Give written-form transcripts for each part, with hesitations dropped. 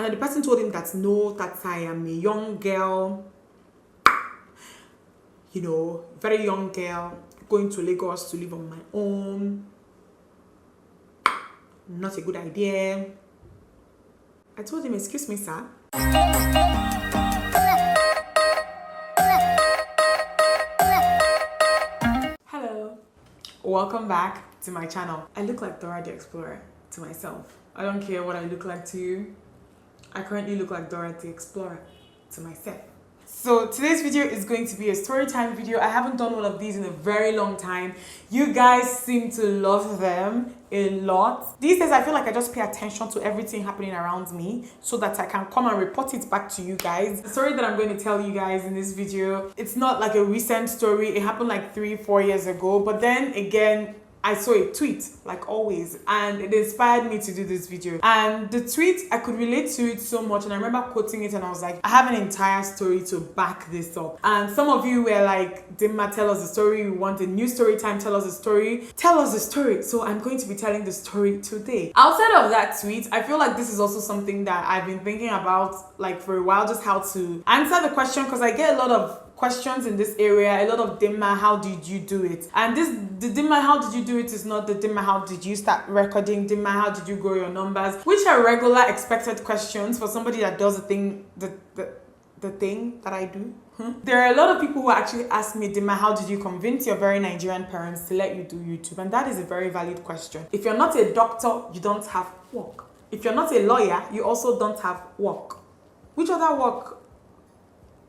And the person told him that no, that I am a young girl, you know, very young girl, going to Lagos to live on my own. Not a good idea. I told him, excuse me, sir. Hello. Welcome back to my channel. I look like Dora the Explorer to myself. I don't care what I look like to you. I currently look like Dora the Explorer to myself. So today's video is going to be a story time video. I haven't done one of these in a very long time. You guys seem to love them a lot. These days I feel like I just pay attention to everything happening around me so that I can come and report it back to you guys. The story that I'm going to tell you guys in this video, it's not like a recent story. It happened like 3-4 years ago, but then again, I saw a tweet, like always, and it inspired me to do this video. And the tweet, I could relate to it so much, and I remember quoting it and I was like, I have an entire story to back this up. And some of you were like, Dimma, tell us the story. We want a new story time, tell us the story. Tell us the story. So I'm going to be telling the story today. Outside of that tweet, I feel like this is also something that I've been thinking about like for a while, just how to answer the question, because I get a lot of questions in this area, a lot of Dimma, how did you do it? And the Dimma, how did you do it is not the Dimma, how did you start recording? Dimma, how did you grow your numbers? Which are regular expected questions for somebody that does the thing that I do. There are a lot of people who actually ask me, Dimma, how did you convince your very Nigerian parents to let you do YouTube? And that is a very valid question. If you're not a doctor, you don't have work. If you're not a lawyer, you also don't have work. Which other work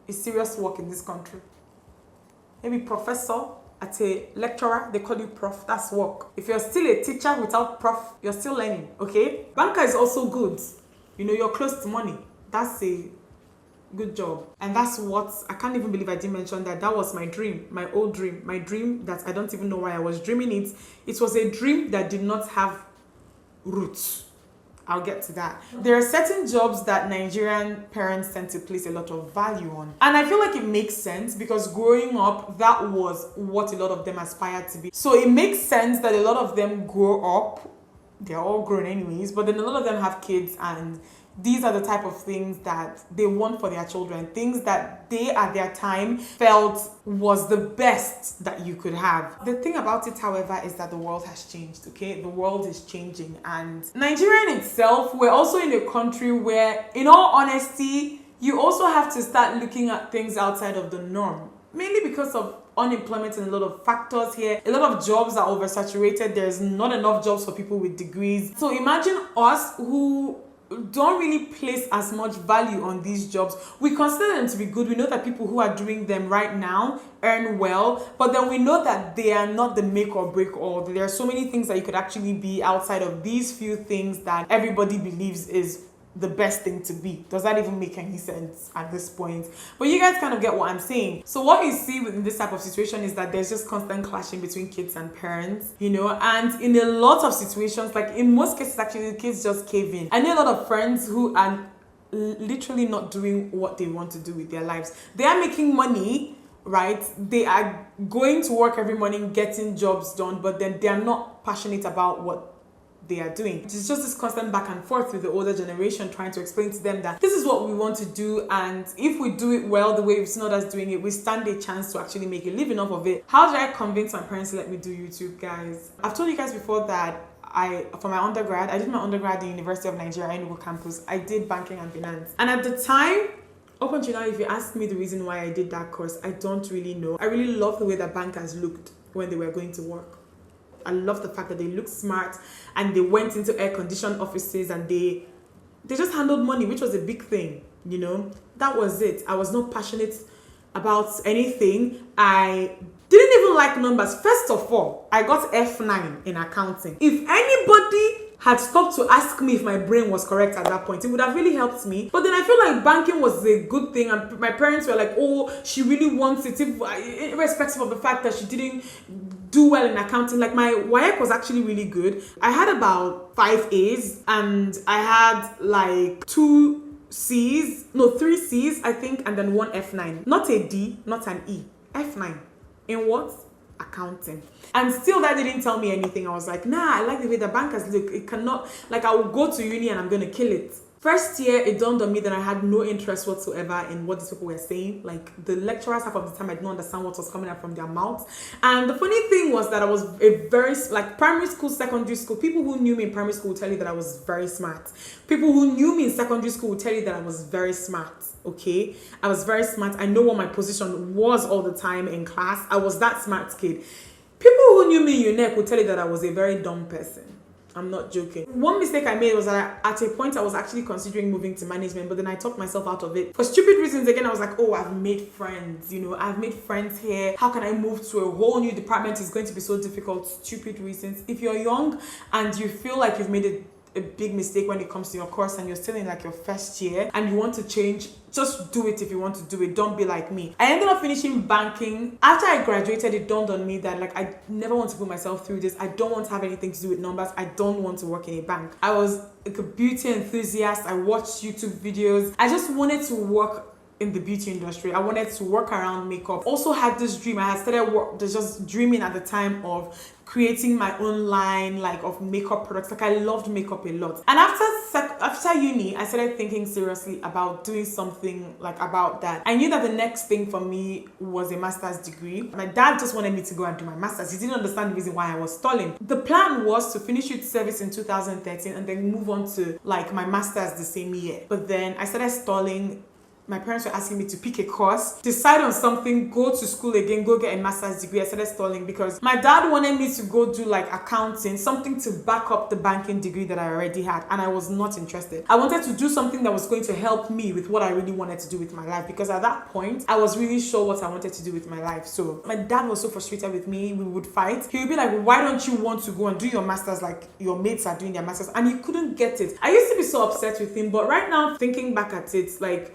is serious work in this country? Maybe professor at a lecturer, they call you prof, that's work. If you're still a teacher without prof, you're still learning, okay? Banker is also good. You know, you're close to money. That's a good job. And that's what, I can't even believe I didn't mention that. That was my dream, my old dream. My dream that I don't even know why I was dreaming it. It was a dream that did not have roots. I'll get to that. There are certain jobs that Nigerian parents tend to place a lot of value on. And I feel like it makes sense because growing up, that was what a lot of them aspired to be. So it makes sense that a lot of them grow up, they're all grown anyways, but then a lot of them have kids, and these are the type of things that they want for their children. Things that they at their time felt was the best that you could have. The thing about it, however, is that the world has changed, okay? The world is changing, and Nigeria in itself, we're also in a country where, in all honesty, you also have to start looking at things outside of the norm. Mainly because of unemployment and a lot of factors here. A lot of jobs are oversaturated. There's not enough jobs for people with degrees. So imagine us who don't really place as much value on these jobs. We consider them to be good. We know that people who are doing them right now earn well, but then we know that they are not the make or break all. There are so many things that you could actually be outside of these few things that everybody believes is the best thing to be. Does that even make any sense at this point? But you guys kind of get what I'm saying. So what you see within this type of situation is that there's just constant clashing between kids and parents, you know, and in a lot of situations, like in most cases actually, the kids just cave in. I know a lot of friends who are literally not doing what they want to do with their lives. They are making money, right? They are going to work every morning, getting jobs done, but then they are not passionate about what they are doing. It's just this constant back and forth with the older generation trying to explain to them that this is what we want to do, and if we do it well the way we've seen others doing it, we stand a chance to actually make a living off of it. How did I convince my parents to let me do YouTube, guys? I've told you guys before that for my undergrad, I did my undergrad at the University of Nigeria, Enugu campus. I did banking and finance, and at the time, up until now, if you ask me the reason why I did that course, I don't really know. I really love the way that bankers looked when they were going to work. I love the fact that they looked smart and they went into air-conditioned offices and they just handled money, which was a big thing, you know. That was it. I was not passionate about anything. I didn't even like numbers. First of all, I got F9 in accounting. If anybody had stopped to ask me if my brain was correct at that point, it would have really helped me. But then I feel like banking was a good thing, and my parents were like, oh, she really wants it, irrespective of the fact that she didn't do well in accounting. Like my WAEC was actually really good. I had about 5 A's and I had like 2 C's, no 3 C's I think, and then 1 F9. Not a D, not an E, F9. In what? Accounting. And still that didn't tell me anything. I was like, nah, I like the way the bankers look. It cannot, like I will go to uni and I'm gonna kill it. First year, it dawned on me that I had no interest whatsoever in what these people were saying. Like, the lecturers, half of the time, I didn't understand what was coming out from their mouths. And the funny thing was that I was a very, like, primary school, secondary school, people who knew me in primary school would tell you that I was very smart. People who knew me in secondary school would tell you that I was very smart, okay? I was very smart. I know what my position was all the time in class. I was that smart kid. People who knew me in UNEC would tell you that I was a very dumb person. I'm not joking. One mistake I made was that at a point I was actually considering moving to management, but then I talked myself out of it. For stupid reasons, again, I was like, oh, I've made friends, you know, I've made friends here. How can I move to a whole new department? It's going to be so difficult. Stupid reasons. If you're young and you feel like you've made a big mistake when it comes to your course and you're still in like your first year and you want to change, just do it if you want to do it. Don't be like me. I ended up finishing banking. After I graduated, it dawned on me that like I never want to put myself through this. I don't want to have anything to do with numbers. I don't want to work in a bank. I was like a beauty enthusiast. I watched YouTube videos. I just wanted to work in the beauty industry. I wanted to work around makeup. Also had this dream. I had started just dreaming at the time of creating my own line like of makeup products. Like I loved makeup a lot. And after uni, I started thinking seriously about doing something like about that. I knew that the next thing for me was a master's degree. My dad just wanted me to go and do my master's. He didn't understand the reason why I was stalling. The plan was to finish youth service in 2013 and then move on to like my master's the same year. But then I started stalling. My parents were asking me to pick a course, decide on something, go to school again, go get a master's degree. I started stalling because my dad wanted me to go do like accounting, something to back up the banking degree that I already had, and I was not interested. I wanted to do something that was going to help me with what I really wanted to do with my life, because at that point, I was really sure what I wanted to do with my life. So my dad was so frustrated with me. We would fight. He would be like, why don't you want to go and do your master's like your mates are doing their master's? And he couldn't get it. I used to be so upset with him, but right now, thinking back at it, like,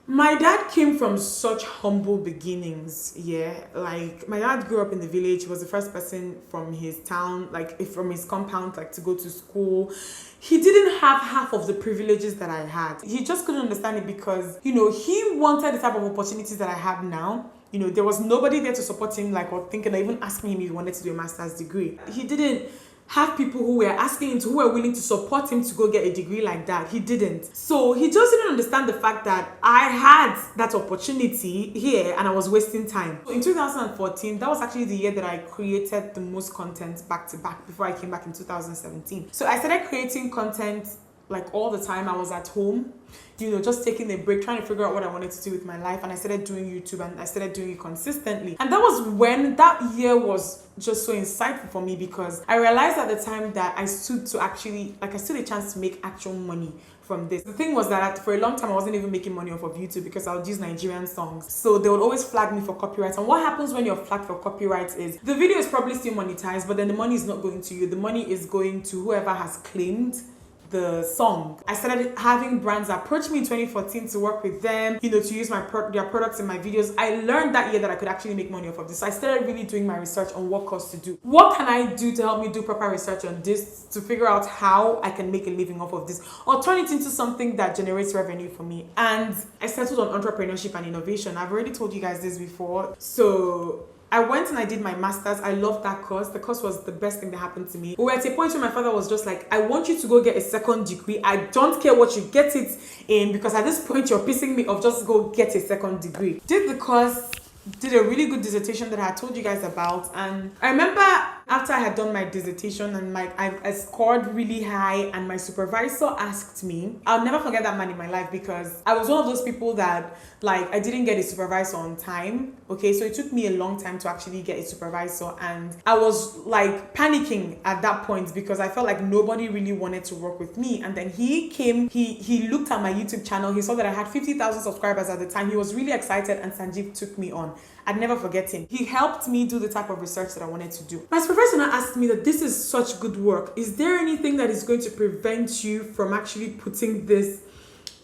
my dad came from such humble beginnings, yeah. Like, my dad grew up in the village. He was the first person from his town, like, from his compound, like, to go to school. He didn't have half of the privileges that I had. He just couldn't understand it because, you know, he wanted the type of opportunities that I have now. You know, there was nobody there to support him, like, or thinking or even asking him if he wanted to do a master's degree. He didn't have people who were asking him who were willing to support him to go get a degree like that. He didn't. So he just didn't understand the fact that I had that opportunity here and I was wasting time. So in 2014, that was actually the year that I created the most content back to back before I came back in 2017. So I started creating content like all the time. I was at home, you know, just taking a break, trying to figure out what I wanted to do with my life. And I started doing YouTube and I started doing it consistently. And that was when that year was just so insightful for me, because I realized at the time that I stood a chance to make actual money from this. The thing was that for a long time, I wasn't even making money off of YouTube because I would use Nigerian songs. So they would always flag me for copyright. And what happens when you're flagged for copyright is the video is probably still monetized, but then the money is not going to you. The money is going to whoever has claimed the song. I started having brands approach me in 2014 to work with them, you know, to use their products in my videos. I learned that year that I could actually make money off of this. So I started really doing my research on what course to do. What can I do to help me do proper research on this to figure out how I can make a living off of this or turn it into something that generates revenue for me? And I settled on entrepreneurship and innovation. I've already told you guys this before. So I went and I did my master's. I loved that course. The course was the best thing that happened to me. We were at a point where my father was just like, I want you to go get a second degree. I don't care what you get it in, because at this point you're pissing me off. Just go get a second degree. Did the course, did a really good dissertation that I had told you guys about. And I remember after I had done my dissertation and I scored really high, and my supervisor asked me, I'll never forget that man in my life, because I was one of those people that like I didn't get a supervisor on time. Okay, so it took me a long time to actually get a supervisor, and I was like panicking at that point because I felt like nobody really wanted to work with me. And then he came, he looked at my YouTube channel, he saw that I had 50,000 subscribers at the time. He was really excited, and Sanjeev took me on. I'd never forget him. He helped me do the type of research that I wanted to do. My supervisor now asked me that this is such good work. Is there anything that is going to prevent you from actually putting this,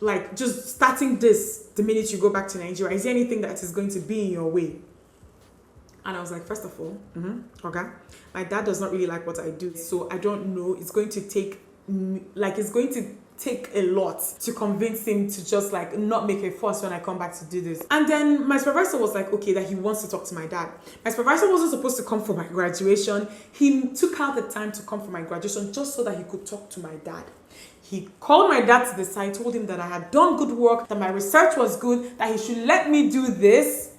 like just starting this the minute you go back to Nigeria? Is there anything that is going to be in your way? And I was like, first of all, okay, my dad does not really like what I do. So I don't know. It's going to take a lot to convince him to just like not make a fuss when I come back to do this. And then my supervisor was like, okay, that he wants to talk to my dad. My supervisor wasn't supposed to come for my graduation. He took out the time to come for my graduation just so that he could talk to my dad. He called my dad to the side, told him that I had done good work, that my research was good, that he should let me do this,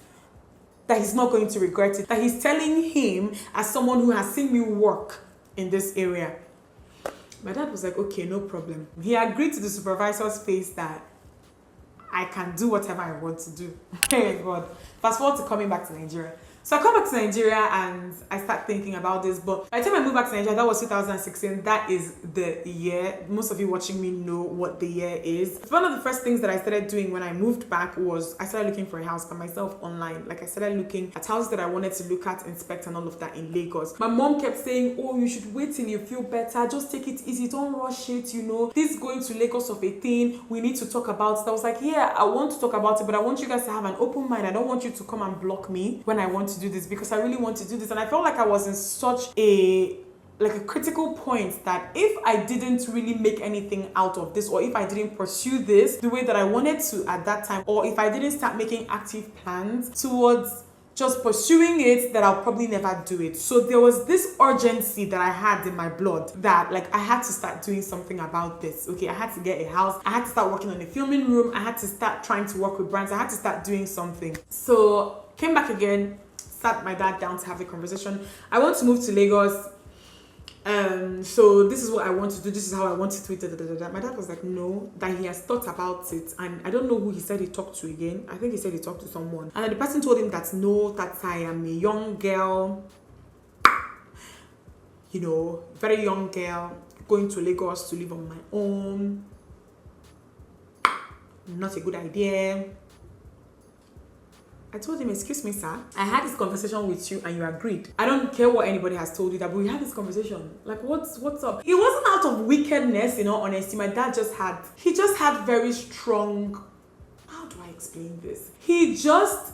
that he's not going to regret it, that he's telling him as someone who has seen me work in this area. My dad was like, okay, no problem. He agreed to the supervisor's face that I can do whatever I want to do. Hey God. Fast forward to coming back to Nigeria. So I come back to Nigeria and I start thinking about this, but by the time I moved back to Nigeria, that was 2016. That is the year. Most of you watching me know what the year is. One of the first things that I started doing when I moved back was I started looking for a house by myself online. Like I started looking at houses that I wanted to look at, inspect and all of that in Lagos. My mom kept saying, oh, you should wait till you feel better. Just take it easy. Don't rush it, you know. This going to Lagos of a thing. We need to talk about it. I was like, yeah, I want to talk about it, but I want you guys to have an open mind. I don't want you to come and block me when I want to do this, because I really want to do this. And I felt like I was in such a critical point that if I didn't really make anything out of this, or if I didn't pursue this the way that I wanted to at that time, or if I didn't start making active plans towards just pursuing it, that I'll probably never do it. So there was this urgency that I had in my blood that like I had to start doing something about this. Okay, I had to get a house. I had to start working on a filming room. I had to start trying to work with brands. I had to start doing something. So came back again, sat my dad down to have a conversation. I want to move to Lagos. So this is what I want to do. This is how I want to do it. My dad was like, no, that he has thought about it. And I don't know who he said he talked to again. I think he said he talked to someone. And the person told him that no, that I am a young girl, you know, very young girl, going to Lagos to live on my own. Not a good idea. I told him, excuse me, sir, I had this conversation with you and you agreed. I don't care what anybody has told you, that we had this conversation. Like, what's up? It wasn't out of wickedness, in all honesty. My dad just had very strong, how do I explain this? He just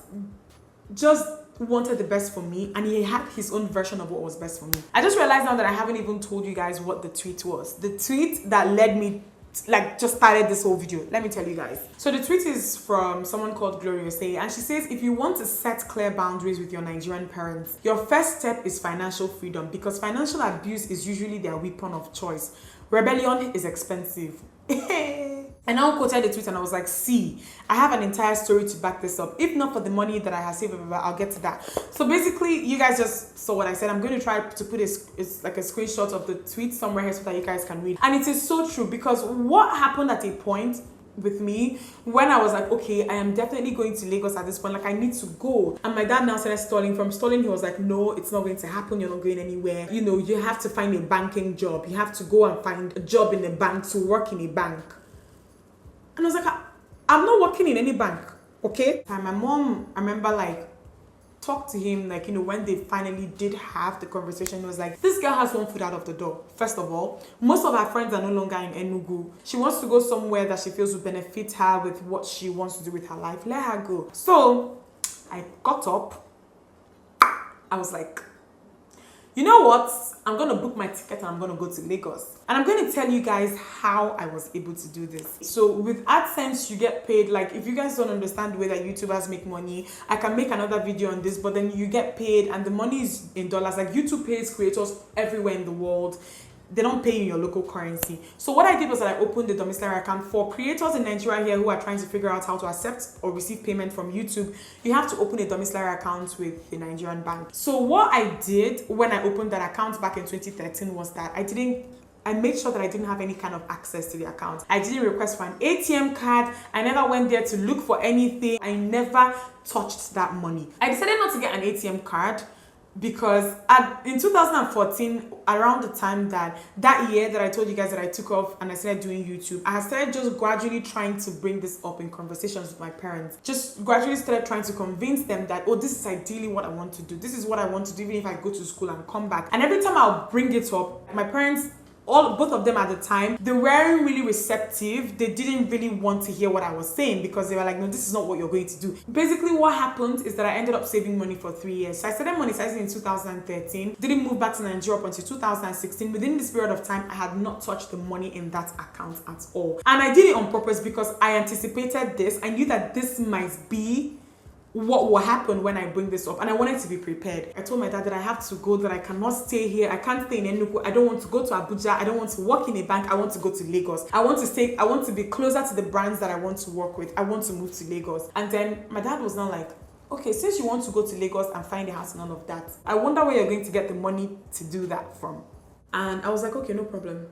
wanted the best for me, and he had his own version of what was best for me. I just realized now that I haven't even told you guys what the tweet was. The tweet that led me, like, just started this whole video. Let me tell you guys. So the tweet is from someone called Glueless, and she says, if you want to set clear boundaries with your Nigerian parents, your first step is financial freedom, because financial abuse is usually their weapon of choice. Rebellion is expensive. And I quoted the tweet and I was like, see, I have an entire story to back this up. If not for the money that I have saved, I'll get to that. So basically, you guys just saw what I said. I'm going to try to put it's like a screenshot of the tweet somewhere here so that you guys can read. And it is so true, because what happened at a point with me when I was like, okay, I am definitely going to Lagos at this point, like I need to go. And my dad now started stalling. From stalling, he was like, no, it's not going to happen, you're not going anywhere, you know, you have to find a banking job, you have to go and find a job in a bank, to work in a bank. And I was like, I'm not working in any bank, okay? And my mom, I remember, like, talked to him, like, you know, when they finally did have the conversation, it was like, this girl has one foot out of the door. First of all, most of her friends are no longer in Enugu. She wants to go somewhere that she feels will benefit her with what she wants to do with her life. Let her go. So I got up. I was like, you know what? I'm going to book my ticket and I'm going to go to Lagos. And I'm going to tell you guys how I was able to do this. So with AdSense, you get paid. Like, if you guys don't understand the way that YouTubers make money, I can make another video on this, but then you get paid and the money is in dollars. Like, YouTube pays creators everywhere in the world. They don't pay in your local currency. So what I did was that I opened a domiciliary account for creators in Nigeria here who are trying to figure out how to accept or receive payment from YouTube. You have to open a domiciliary account with the Nigerian bank. So what I did when I opened that account back in 2013 was that I made sure that I didn't have any kind of access to the account. I didn't request for an ATM card. I never went there to look for anything. I never touched that money. I decided not to get an ATM card because in 2014, around the time that year that I told you guys that I took off and I started doing YouTube, I started just gradually trying to bring this up in conversations with my parents. Just gradually started trying to convince them that, oh, this is ideally what I want to do. This is what I want to do even if I go to school and come back. And every time I'll bring it up, my parents, both of them at the time, they weren't really receptive. They didn't really want to hear what I was saying because they were like, no, this is not what you're going to do. Basically, what happened is that I ended up saving money for 3 years. So I started monetizing in 2013, didn't move back to Nigeria up until 2016. Within this period of time, I had not touched the money in that account at all. And I did it on purpose because I anticipated this. I knew that this might be what will happen when I bring this up, and I wanted to be prepared. I told my dad that I have to go, that I cannot stay here. I can't stay in Enugu. I don't want to go to Abuja. I don't want to work in a bank. I want to go to Lagos. I want to be closer to the brands that I want to work with. I want to move to Lagos. And then my dad was now like, okay, since you want to go to Lagos and find a house and all of that, I wonder where you're going to get the money to do that from. And I was like, okay, no problem.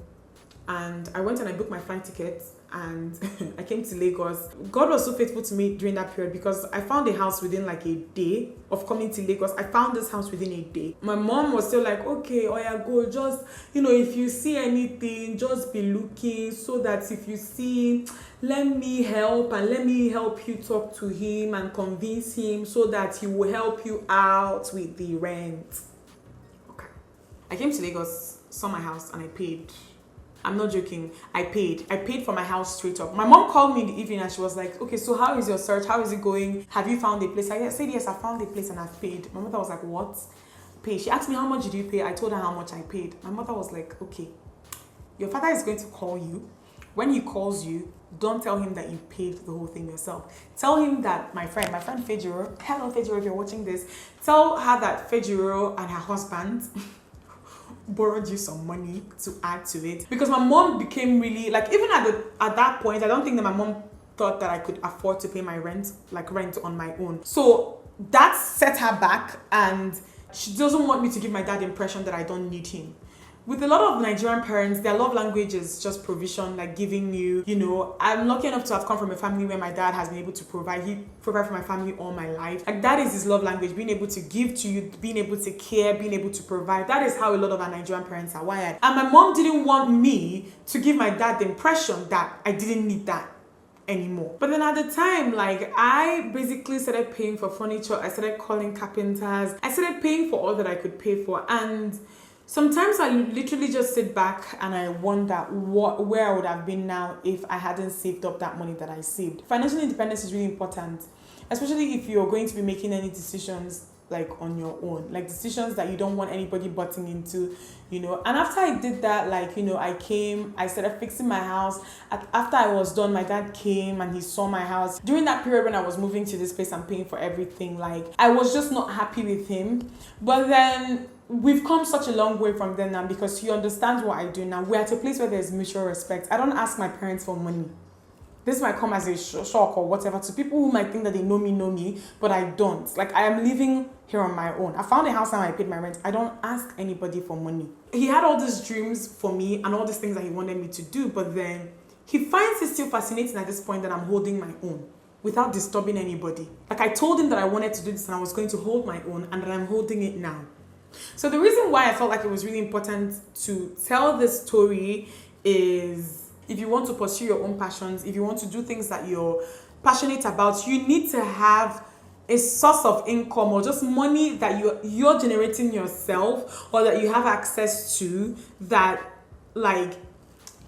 And I went and I booked my flight tickets, and I came to Lagos. God was so faithful to me during that period, because I found a house within like a day of coming to Lagos. I found this house within a day. My mom was still like, okay, oh yeah, go, just, if you see anything, just be looking, so that if you see, let me help you talk to him and convince him so that he will help you out with the rent. Okay. I came to Lagos, saw my house, and I paid. I'm not joking. I paid for my house straight up. My mom called me in the evening and she was like, okay, so how is your search? How is it going? Have you found a place? I said, yes, I found a place and I've paid. My mother was like, what? Pay? She asked me, how much did you pay? I told her how much I paid. My mother was like, okay, your father is going to call you. When he calls you, don't tell him that you paid the whole thing yourself. Tell him that my friend Fejiro, hello Fejiro, if you're watching this, tell her that Fejiro and her husband borrowed you some money to add to it. Because my mom became really, like, even at that point, I don't think that my mom thought that I could afford to pay my rent on my own. So that set her back, and she doesn't want me to give my dad the impression that I don't need him. With a lot of Nigerian parents, their love language is just provision, like giving you, I'm lucky enough to have come from a family where my dad has been able to provide. He provided for my family all my life. Like, that is his love language, being able to give to you, being able to care, being able to provide. That is how a lot of our Nigerian parents are wired. And my mom didn't want me to give my dad the impression that I didn't need that anymore. But then at the time, like, I basically started paying for furniture. I started calling carpenters. I started paying for all that I could pay for. And sometimes I literally just sit back and I wonder where I would have been now if I hadn't saved up that money that I saved. Financial independence is really important, especially if you're going to be making any decisions like on your own, like decisions that you don't want anybody butting into, And after I did that, I started fixing my house. After I was done, my dad came and he saw my house. During that period when I was moving to this place and paying for everything, I was just not happy with him. But then we've come such a long way from then now, because he understands what I do now. We're at a place where there's mutual respect. I don't ask my parents for money. This might come as a shock or whatever to people who might think that they know me, but I don't. Like, I am living here on my own. I found a house and I paid my rent. I don't ask anybody for money. He had all these dreams for me and all these things that he wanted me to do, but then he finds it still fascinating at this point that I'm holding my own without disturbing anybody. Like, I told him that I wanted to do this and I was going to hold my own, and that I'm holding it now. So the reason why I felt like it was really important to tell this story is, if you want to pursue your own passions, if you want to do things that you're passionate about, you need to have a source of income or just money that you're generating yourself, or that you have access to, that, like,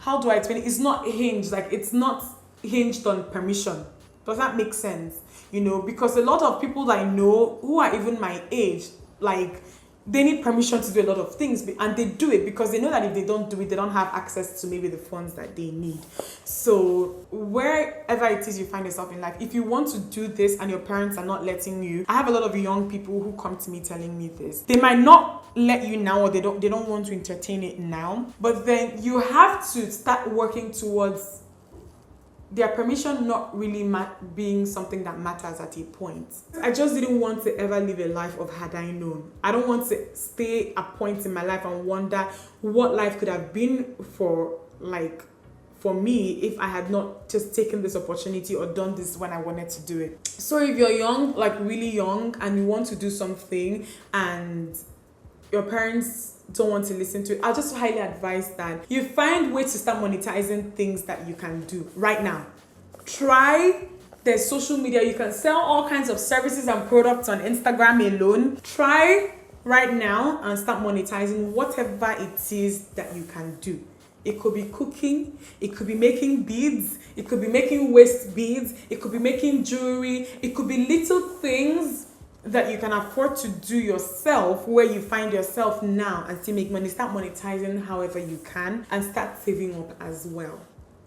how do I explain it? It's not hinged, it's not hinged on permission. Does that make sense? Because a lot of people I know who are even my age, they need permission to do a lot of things, and they do it because they know that if they don't do it, they don't have access to maybe the funds that they need. So wherever it is you find yourself in life, if you want to do this and your parents are not letting you, I have a lot of young people who come to me telling me this. They might not let you now, or they don't want to entertain it now, but then you have to start working towards their permission not really being something that matters at a point. I just didn't want to ever live a life of had I known. I don't want to stay at points in my life and wonder what life could have been for me if I had not just taken this opportunity or done this when I wanted to do it. So if you're young, really young, and you want to do something and your parents don't want to listen to it, I'll just highly advise that you find ways to start monetizing things that you can do right now. Try. There's social media. You can sell all kinds of services and products on Instagram alone. Try right now and start monetizing whatever it is that you can do. It could be cooking, it could be making beads, it could be making waist beads, it could be making jewelry, it could be little things that you can afford to do yourself, where you find yourself now and still make money. Start monetizing however you can and start saving up as well.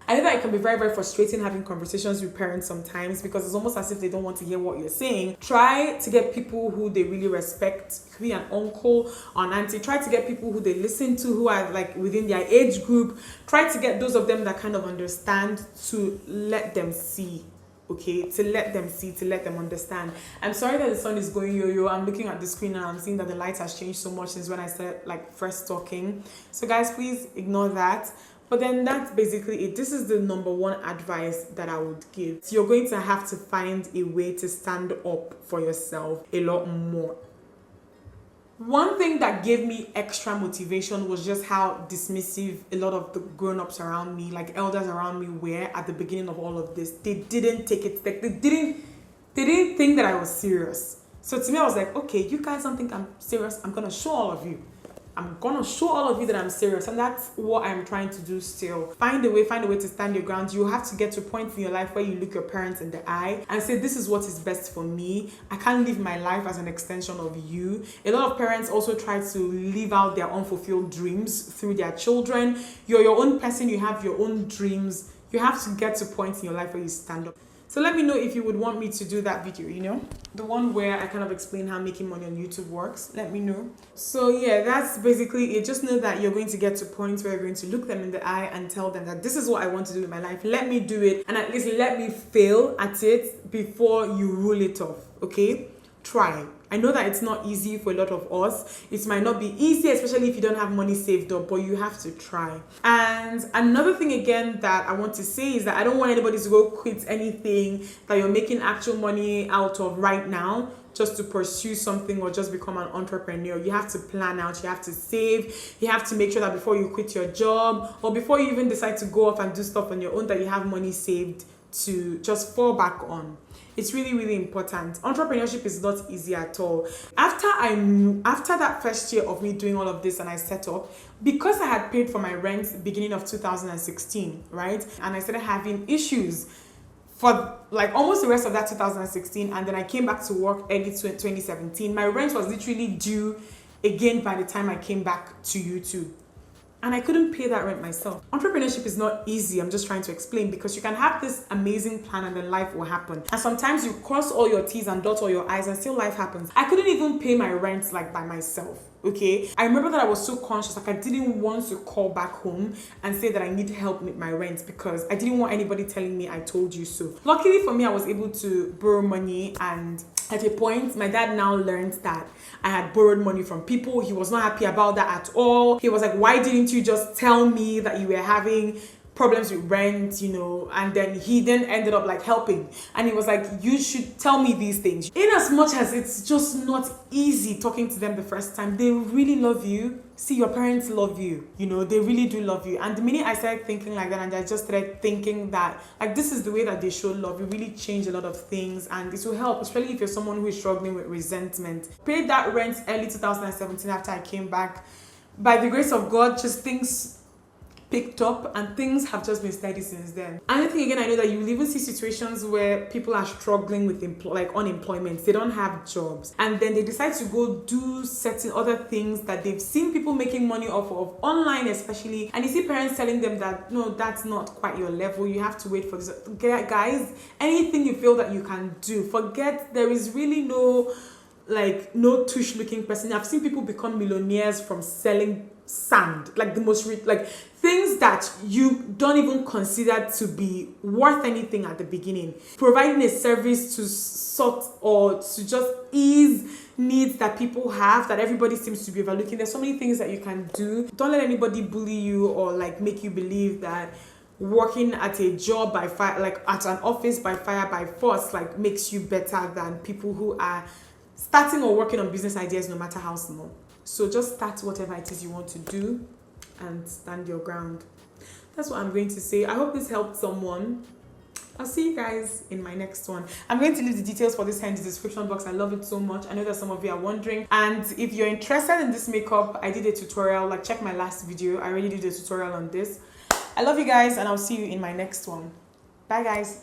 I know that it can be very, very frustrating having conversations with parents sometimes because it's almost as if they don't want to hear what you're saying. Try to get people who they really respect. It could be an uncle or an auntie. Try to get people who they listen to, who are like within their age group. Try to get those of them that kind of understand, to let them see. Okay, to let them see, to let them understand. I'm sorry that the sun is going yo-yo. I'm looking at the screen and I'm seeing that the light has changed so much since when I started like first talking. So guys, please ignore that. But then that's basically it. This is the number one advice that I would give. So you're going to have to find a way to stand up for yourself a lot more. One thing that gave me extra motivation was just how dismissive a lot of the grown-ups around me, like elders around me, were at the beginning of all of this. They didn't take it, like they didn't think that I was serious. So to me, I was like, okay, you guys don't think I'm serious. I'm gonna show all of you. I'm gonna show all of you that I'm serious, and that's what I'm trying to do still. Find a way to stand your ground. You have to get to a point in your life where you look your parents in the eye and say, this is what is best for me. I can't live my life as an extension of you. A lot of parents also try to live out their unfulfilled dreams through their children. You're your own person, you have your own dreams. You have to get to a point in your life where you stand up. So let me know if you would want me to do that video, you know? The one where I kind of explain how making money on YouTube works. Let me know. So yeah, that's basically it. Just know that you're going to get to points where you're going to look them in the eye and tell them that this is what I want to do in my life. Let me do it, and at least let me fail at it before you rule it off, okay? Try. I know that it's not easy for a lot of us. It might not be easy, especially if you don't have money saved up, but you have to try. And another thing again that I want to say is that I don't want anybody to go quit anything that you're making actual money out of right now just to pursue something or just become an entrepreneur. You have to plan out, you have to save, you have to make sure that before you quit your job or before you even decide to go off and do stuff on your own, that you have money saved to just fall back on. It's really, really important. Entrepreneurship is not easy at all. After that first year of me doing all of this and I set up, because I had paid for my rent beginning of 2016, right? And I started having issues for like almost the rest of that 2016, and then I came back to work early 2017. My rent was literally due again by the time I came back to YouTube. And I couldn't pay that rent myself. Entrepreneurship is not easy, I'm just trying to explain, because you can have this amazing plan and then life will happen. And sometimes you cross all your T's and dot all your I's and still life happens. I couldn't even pay my rent like by myself, okay? I remember that I was so conscious, like I didn't want to call back home and say that I need help with my rent because I didn't want anybody telling me I told you so. Luckily for me, I was able to borrow money, and at a point, my dad now learned that I had borrowed money from people. He was not happy about that at all. He was like, why didn't you just tell me that you were having problems with rent, you know? And then he then ended up like helping. And he was like, you should tell me these things. In as much as it's just not easy talking to them the first time, they really love you. See, your parents love you, you know, they really do love you. And the minute I started thinking like that, and I just started thinking that like this is the way that they show love, it really changed a lot of things, and it will help, especially if you're someone who is struggling with resentment. Paid that rent early 2017 after I came back. By the grace of God, just things picked up and things have just been steady since then. Another thing again, I know that you will even see situations where people are struggling with unemployment. They don't have jobs, and then they decide to go do certain other things that they've seen people making money off of online especially, and you see parents telling them that no, that's not quite your level, you have to wait for this. Guys, anything you feel that you can do, forget, there is really no tush looking person. I've seen people become millionaires from selling sand, like the most like things that you don't even consider to be worth anything at the beginning. Providing a service to sort or to just ease needs that people have that everybody seems to be overlooking. There's so many things that you can do. Don't let anybody bully you or like make you believe that working at a job by fire, like at an office by fire by force, like makes you better than people who are starting or working on business ideas, no matter how small. So just start whatever it is you want to do and stand your ground. That's what I'm going to say. I hope this helped someone. I'll see you guys in my next one. I'm going to leave the details for this hair in the description box. I love it so much. I know that some of you are wondering. And if you're interested in this makeup, I did a tutorial. Like, check my last video. I already did a tutorial on this. I love you guys, and I'll see you in my next one. Bye, guys.